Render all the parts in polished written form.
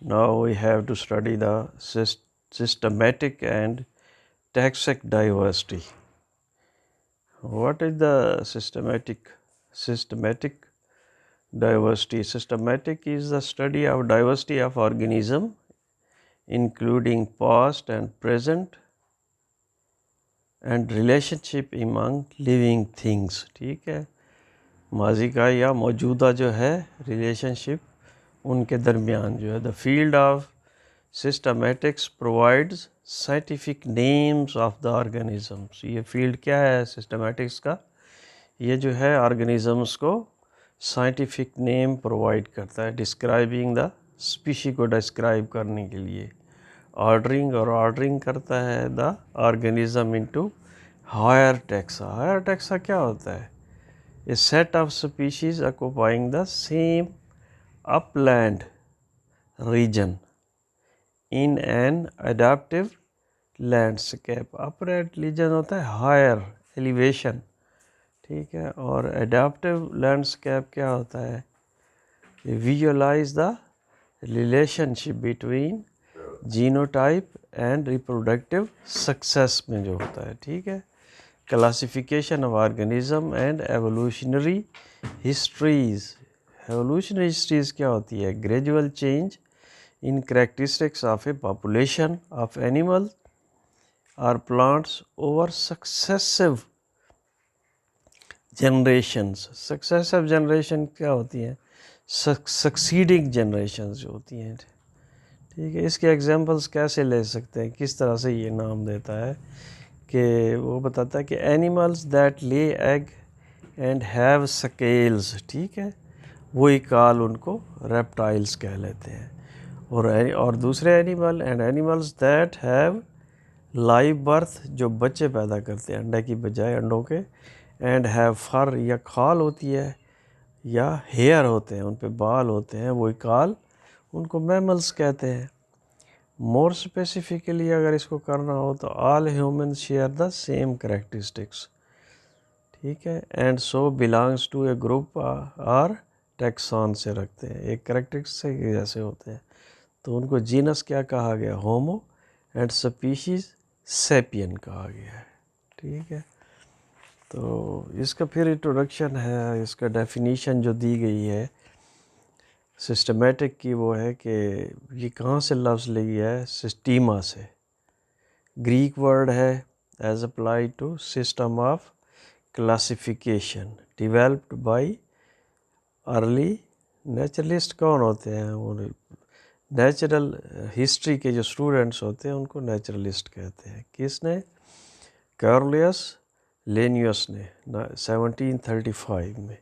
Now we have to study the systematic and taxic diversity. What is the systematic diversity? Systematic is the study of diversity of organism, including past and present and relationship among living things. ठीक है, माजी का या मौजूदा जो है relationship उनके दरमियान जो है. The field of systematics provides scientific names of the organisms. ये फील्ड क्या है सिस्टमेटिक्स का? ये जो है ऑर्गेनिजम्स को साइंटिफिक नेम प्रोवाइड करता है, डिस्क्राइबिंग द स्पीशी को डिस्क्राइब करने के लिए. ऑर्डरिंग करता है the organism into higher taxa. Higher taxa क्या होता है? A set of species occupying the same upland region in an adaptive landscape. Upland region होता है हायर एलिवेशन, ठीक है. और अडेप्टिव लैंडस्केप क्या होता है? Visualize the relationship between genotype and reproductive success में जो होता है, ठीक है. Classification of organism and evolutionary histories. Evolutionary histories क्या होती है? Gradual change in characteristics of a population of animal और plants over successive generations. Successive generation क्या होती है? सक्सीडिंग जनरेशंस जो होती हैं, ठीक है. इसके एग्जांपल्स कैसे ले सकते हैं? किस तरह से ये नाम देता है कि वो बताता है कि एनिमल्स दैट ले एग एंड हैव स्केल्स, ठीक है, वही काल उनको रेप्टाइल्स कह लेते हैं. और दूसरे animal and animals that have live birth, जो बच्चे पैदा करते हैं अंडे की बजाय अंडों के, एंड हैव फर, या खाल होती है या हेयर होते हैं, उन पे बाल होते हैं, वही काल उनको मैमल्स कहते हैं. मोर स्पेसिफिकली अगर इसको करना हो तो all humans share the same characteristics, ठीक है, and so belongs to a group और टैक्सॉन से रखते हैं, एक कैरेक्टरिस्टिक जैसे होते हैं. तो उनको जीनस क्या कहा गया? होमो. एंड स्पीशीज सेपियन कहा गया है, ठीक है. तो इसका फिर इंट्रोडक्शन है, इसका डेफिनीशन जो दी गई है सिस्टमेटिक की, वो है कि ये कहाँ से लफ्ज़ ली है? सिस्टीमा से. ग्रीक वर्ड है as apply to system of classification developed by early naturalist. कौन होते हैं वो? नेचुरल हिस्ट्री के जो स्टूडेंट्स होते हैं उनको नेचुरलिस्ट कहते हैं. किसने? कार्लियस लेनियस ने 1735 में.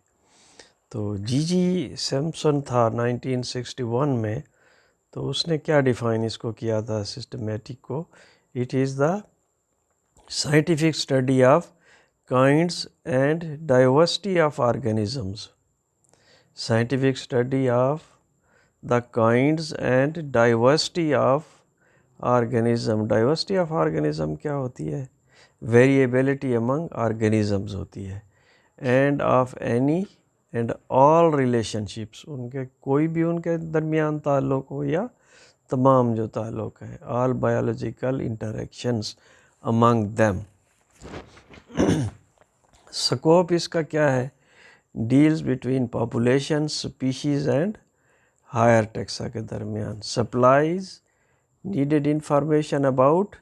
तो जी सैमसन था 1961 में. तो उसने क्या डिफ़ाइन इसको किया था सिस्टमेटिक को? It is the scientific study of kinds and diversity of organisms. Scientific study of the kinds and diversity of organism. Diversity of organism क्या होती है? वेरिएबिलिटी अमंग ऑर्गेनिजम्स होती है. End of any and all relationships, उनके कोई भी उनके दरमियान ताल्लुक़ हो या तमाम जो ताल्लुक़ है. All biological interactions among them. Scope इसका क्या है? Deals between population, species and higher taxa के दरमियान. Supplies needed information about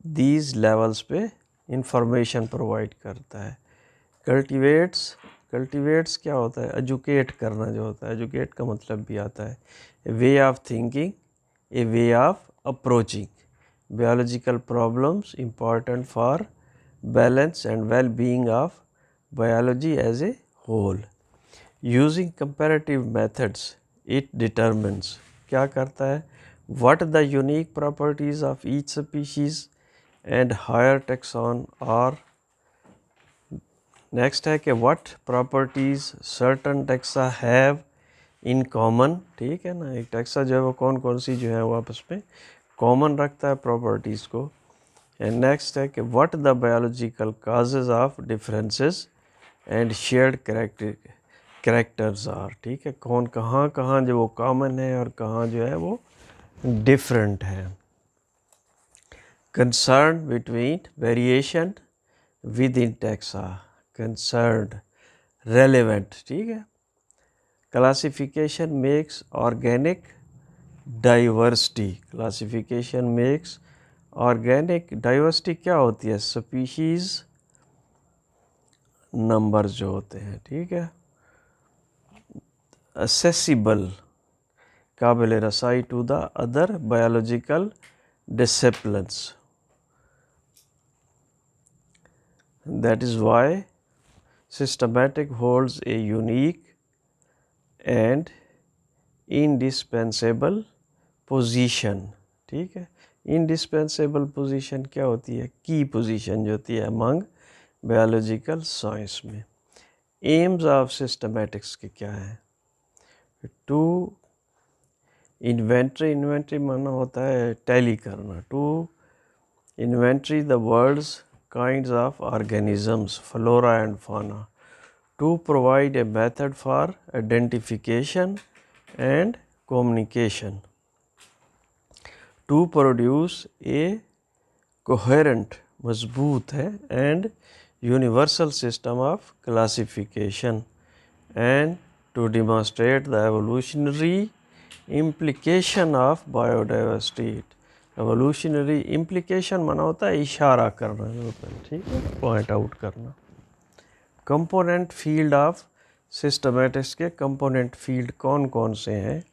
these levels पे इंफॉर्मेशन प्रोवाइड करता है. कल्टिवेट्स क्या होता है? एजुकेट करना जो होता है. एजुकेट का मतलब भी आता है a way of thinking, a way of approaching biological problems important for balance and well-being of biology as a whole. Using comparative methods, it determines क्या करता है? What the unique properties of each species and higher taxon are. Next है कि what properties certain taxa have in common. ठीक है ना, एक taxa जो है वो कौन कौन सी जो है वो आपस में कॉमन रखता है प्रॉपर्टीज़ को. एंड नेक्स्ट है कि what the biological causes of differences and shared characters are, ठीक है, कौन कहाँ कहाँ जो वो कॉमन है और कहाँ जो है वो डिफरेंट है। Concern between variation with in taxa, concern relevant, ठीक है। Classification makes organic diversity, classification makes organic diversity क्या होती है, स्पीशीज नंबर जो होते हैं, ठीक है। असेसिबल, काबिल रसाई to the other biological disciplines, that is why systematic holds a unique and indispensable position, ठीक है। इंडिस्पेंसेबल पोजीशन क्या होती है, की पोजीशन जो होती है अमंग बायोलॉजिकल साइंस में। एम्स ऑफ सिस्टमैटिक्स के क्या है, टू इन्वेंट्री, इन्वेंट्री माना होता है टैली करना, to inventory the world's kinds of organisms flora and fauna, to provide a method for identification and communication, to produce a coherent, मजबूत है and universal system of classification, and to demonstrate the evolutionary implication of biodiversity. evolutionary implication माना होता है इशारा करना, ठीक है, point out करना। कंपोनेंट फील्ड ऑफ सिस्टमैटिक्स के कंपोनेंट फील्ड कौन कौन से हैं,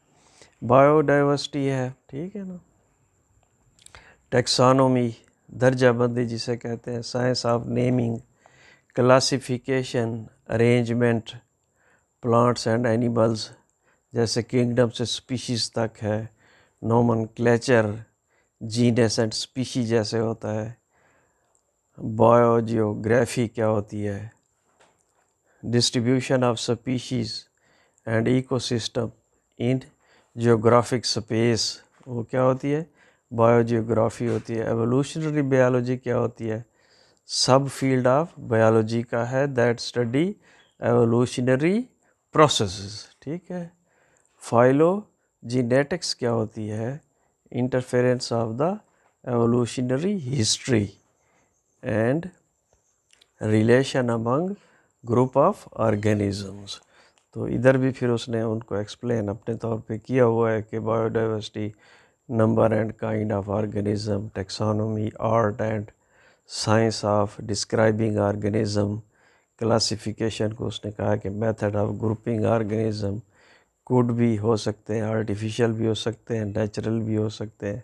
बायोडाइवर्सिटी है, ठीक है ना, टेक्सोनोमी दर्जाबंदी जिसे कहते हैं, science of naming, classification arrangement plants and animals जैसे किंगडम से स्पीशीज़ तक है, नोमेनक्लेचर जीनस एंड स्पीशीज जैसे होता है, बायोजियोग्राफी क्या होती है, distribution of species and ecosystem in geographic space वो क्या होती है, बायोजियोग्राफी होती है। एवोल्यूशनरी बायोलॉजी क्या होती है, सब फील्ड ऑफ बायोलॉजी का है दैट स्टडी एवोल्यूशनरी प्रोसेसेस, ठीक है। फाइलोजेनेटिक्स क्या होती है, interference of the evolutionary history and relation among group of organisms. तो इधर भी फिर उसने उनको एक्सप्लेन अपने तौर पे किया हुआ है कि biodiversity, number and kind of organism, taxonomy, art and science of describing organism, classification को उसने कहा कि method of grouping organism could भी हो सकते हैं, आर्टिफिशियल भी हो सकते हैं, नेचुरल भी हो सकते हैं,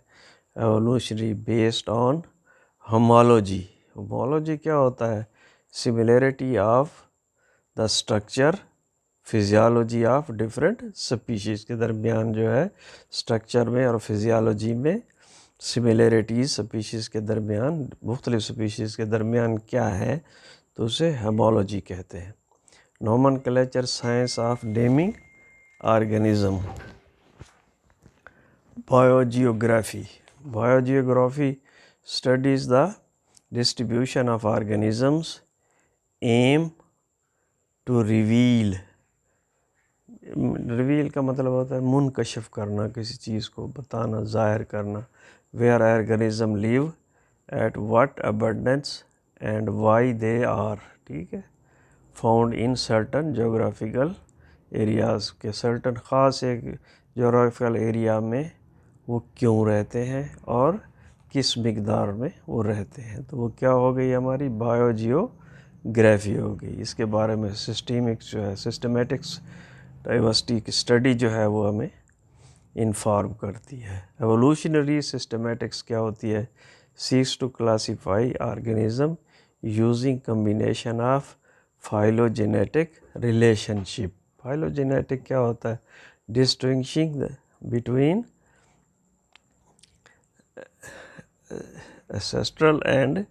evolutionary based on homology. Homology क्या होता है, similarity of the structure physiology of different species के दरमियान जो है स्ट्रक्चर में और फिजियोलॉजी में सिमिलरिटीज़ स्पीशीज़ के दरमियान, मुख्तलिफ स्पीशीज़ के दरमियान क्या है, तो उसे होमोलॉजी कहते हैं। Nomenclature science of naming organism. Biogeography, biogeography studies the distribution of organisms, aim to reveal, reveal का मतलब होता है मुनकशफ करना, किसी चीज़ को बताना, ज़ाहिर करना, where organism live, at what abundance and why they are, ठीक है, found in certain geographical areas के, सर्टन ख़ास एक जोग्राफिकल एरिया में वो क्यों रहते हैं और किस मिकदार में वो रहते हैं। तो वो क्या हो गई हमारी बायोजियोग्राफी हो गई। इसके बारे में सिस्टमिक्स जो है, सिस्टमेटिक्स डाइवर्सिटी की स्टडी जो है वो हमें इन्फॉर्म करती है। एवोल्यूशनरी सिस्टमेटिक्स क्या होती है, seeks to classify organism using combination of phylogenetic relationship. Phylogenetic क्या होता है, distinguishing between ancestral and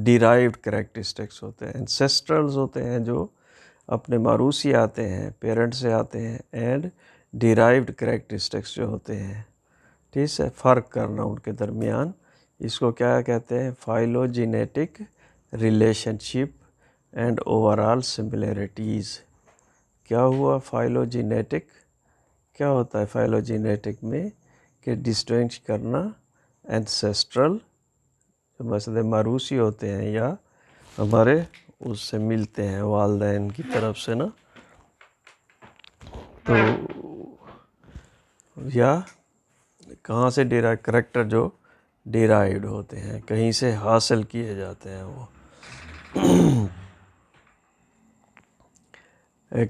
derived characteristics होते हैं। एंसेस्ट्रल्स होते हैं जो अपने मारूसी आते हैं, पेरेंट से आते हैं, एंड डिराइव्ड कैरेक्टरिस्टिक्स जो होते हैं, ठीक है, फ़र्क करना उनके दरमियान, इसको क्या कहते हैं, phylogenetic relationship and overall similarities. क्या हुआ phylogenetic? क्या होता है phylogenetic में कि डिस्टिंग्विश करना ancestral जो मसले मारूसी होते हैं या हमारे उससे मिलते हैं वालदैन की तरफ से ना, तो या कहाँ से करेक्टर जो डिराइव्ड होते हैं, कहीं से हासिल किए जाते हैं वो।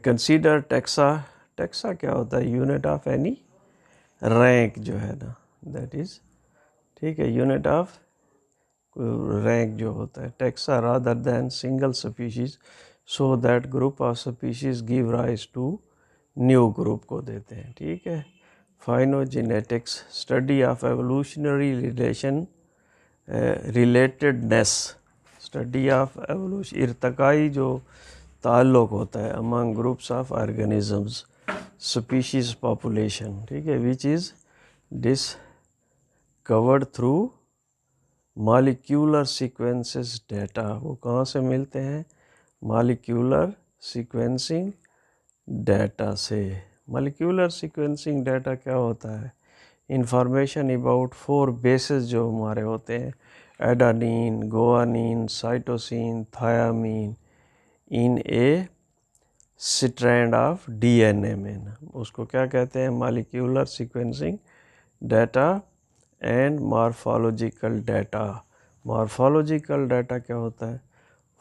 Consider taxa. टैक्सा क्या होता है? यूनिट ऑफ एनी रैंक जो है ना, दैट इज़, ठीक है, यूनिट ऑफ रैंक जो होता है। Taxa rather than single species, so that group of species give rise to new group को देते हैं, ठीक है। Phylogenetics, study of evolutionary relatedness, study of evolution, इर्तकाई जो ताल्लुक़ होता है among groups of organisms, species population, ठीक है, which is discovered through molecular sequences data. वो कहाँ से मिलते हैं? मॉलिक्यूलर सीक्वेंसिंग डाटा से। मॉलिक्यूलर सीक्वेंसिंग डाटा क्या होता है? इंफॉर्मेशन अबाउट 4 बेसेस जो हमारे होते हैं, adenine, guanine, cytosine, thymine, in a strand of DNA में, उसको क्या कहते हैं? Molecular sequencing data and morphological data. Morphological data क्या होता है?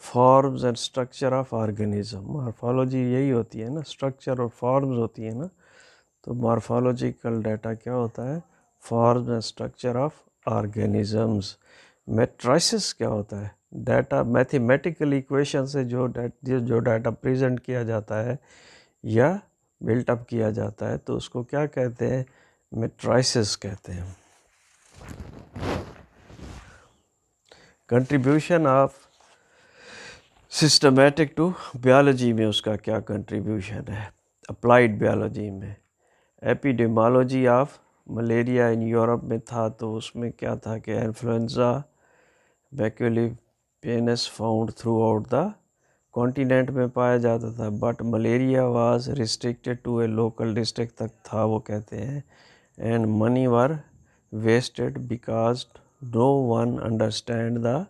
Forms and structure of organism. Morphology यही होती है ना, स्ट्रक्चर और फॉर्म्स होती है ना, तो मॉर्फोलॉजिकल डाटा क्या होता है? Forms and structure of organisms. Matrices क्या होता है? डाटा, मैथमेटिकल इक्वेशन से जो डाटा प्रेजेंट किया जाता है या बिल्टअप किया जाता है, तो उसको क्या कहते हैं? मैट्रिसेस कहते हैं। Contribution of systematic to biology में उसका क्या कंट्रीब्यूशन है? अप्लाइड बायोलॉजी में epidemiology of malaria in Europe में था, तो उसमें क्या था कि influenza maculipennis found throughout the continent में पाया जाता था, but malaria was restricted to a local district तक था, वो कहते हैं। And money were wasted because no one understand the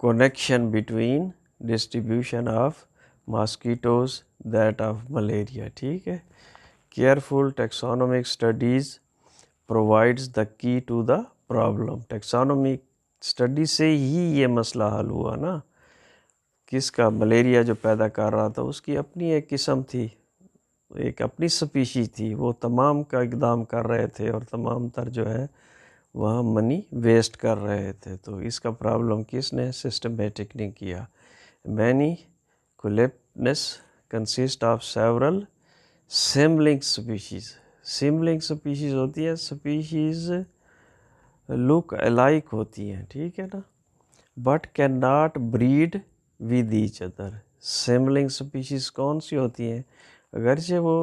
connection between distribution of mosquitoes that of malaria, ठीक है। Careful taxonomic studies provides the key to the problem। taxonomic study से ही ये मसला हल हुआ ना, किसका? मलेरिया जो पैदा कर रहा था उसकी अपनी एक किस्म थी, एक अपनी स्पीशी थी, वो तमाम का इकदाम कर रहे थे और तमाम तर जो है वहाँ मनी वेस्ट कर रहे थे, तो इसका प्रॉब्लम किसने? सिस्टमेटिक ने किया। मैनी कोलेप्टनेस consist of several sibling species. Sibling species होती है, स्पीशीज लुक अलाइक होती हैं, ठीक है ना, but can not breed with each other. Sibling species कौन सी होती हैं? अगरचे वो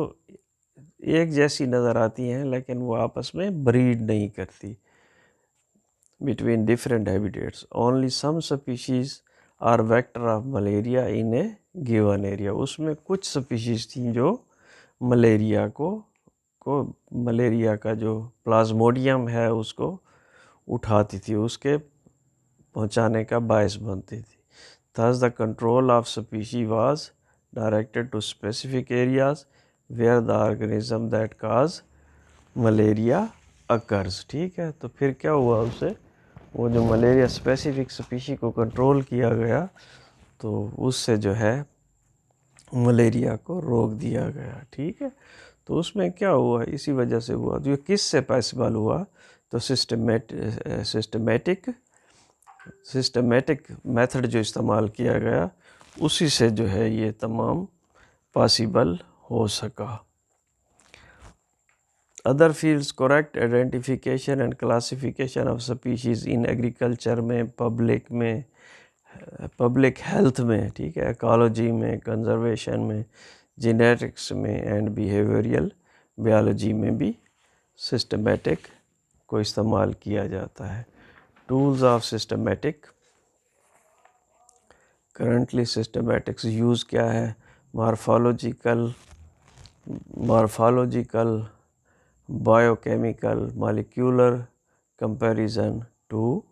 एक जैसी नज़र आती हैं लेकिन वो आपस में ब्रीड नहीं करती। Between different habitats, only some species are vector of malaria in a given area। उसमें कुछ स्पीशीज थी जो मलेरिया को मलेरिया का जो प्लाज्मोडियम है उसको उठाती थी, उसके पहुंचाने का बायस बनती थी। Thus the control of species was directed to specific areas where the organism that cause malaria occurs, ठीक है। तो फिर क्या हुआ उससे? वो जो मलेरिया स्पेसिफिक स्पीशी को कंट्रोल किया गया, तो उससे जो है मलेरिया को रोक दिया गया, ठीक है। तो उसमें क्या हुआ? इसी वजह से हुआ। जो किस से पॉसिबल हुआ? तो सिस्टमेटिक मेथड जो इस्तेमाल किया गया, उसी से जो है ये तमाम पॉसिबल हो सका। Other fields, correct identification and classification of species in agriculture में, पब्लिक हेल्थ में, ठीक है, इकोलॉजी में, कंजर्वेशन में, जेनेटिक्स में एंड बिहेवियरल बायोलॉजी में भी सिस्टमेटिक को इस्तेमाल किया जाता है। Tools of systematic currently systematics use क्या है, morphological, biochemical, molecular comparison to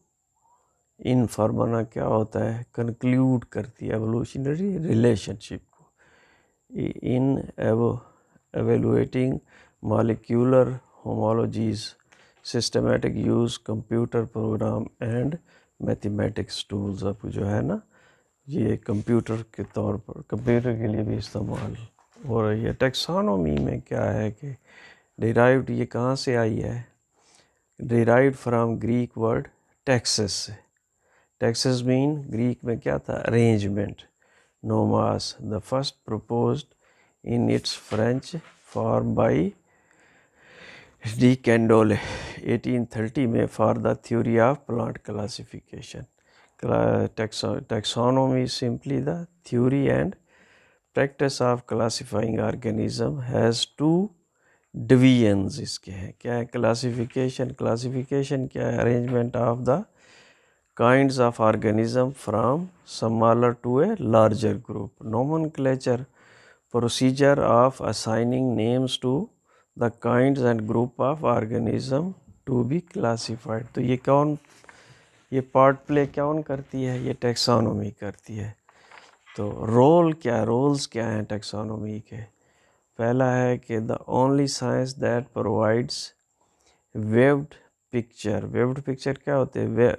inform क्या होता है, कंक्लूड करती है एवोल्यूशनरी रिलेशनशिप को। In evaluating molecular homologies systematic use computer program and mathematics tools. अब जो है ना, ये कंप्यूटर के तौर पर, कंप्यूटर के लिए भी इस्तेमाल हो रही है। टैक्सोनॉमी में क्या है कि डिराइव्ड, ये कहाँ से आई है, derived from Greek word taxis से। टैक्सेस मीन ग्रीक में क्या था, arrangement. Nomos the first proposed in its French form by de Candolle 1830 में for the theory of plant classification. Taxonomy is simply the theory and practice of classifying organism, has two divisions। इसके हैं क्या है, classification क्या है, arrangement of the kinds of organism from smaller to a larger group। Nomenclature, procedure of assigning names to the kinds and group of organism to be classified। तो ये कौन, ये पार्ट प्ले कौन करती है, ये टैक्सोनॉमी करती है। तो रोल क्या, रोल्स क्या हैं टैक्सोनॉमी के। पहला है कि the only science that provides waived picture. Waived picture क्या होते हैं,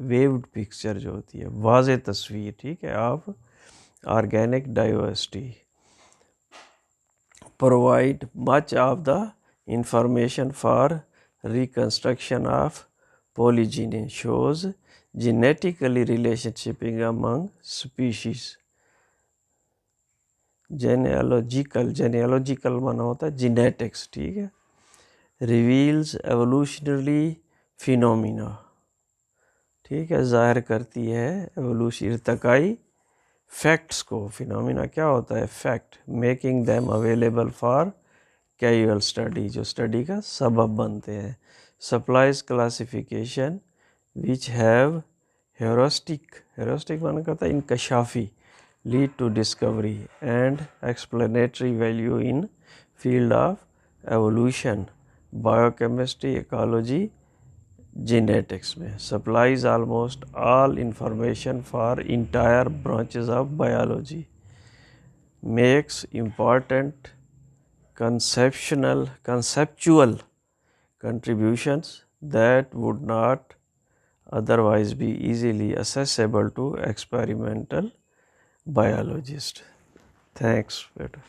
वेव्ड पिक्चर जो होती है, वाज़े तस्वीर, ठीक है, of organic diversity. Provide much of the information for reconstruction of polygyny, shows genetically relationshiping among species। genealogical माना होता है genetics, ठीक है। reveals evolutionary phenomena, ठीक है, जाहिर करती है एवोल्यूशन इर्तकाई फैक्ट्स को। फिनोमिना क्या होता है, fact. Making them available for casual study, जो स्टडी का सबब बनते हैं। Supplies classification which have heuristic माना करता है इंकशाफी, lead to discovery and explanatory value in field of evolution, biochemistry, ecology, genetics में। supplies almost all information for entire branches of biology, makes important conceptual contributions that would not otherwise be easily accessible to experimental biologists। Thanks, beta।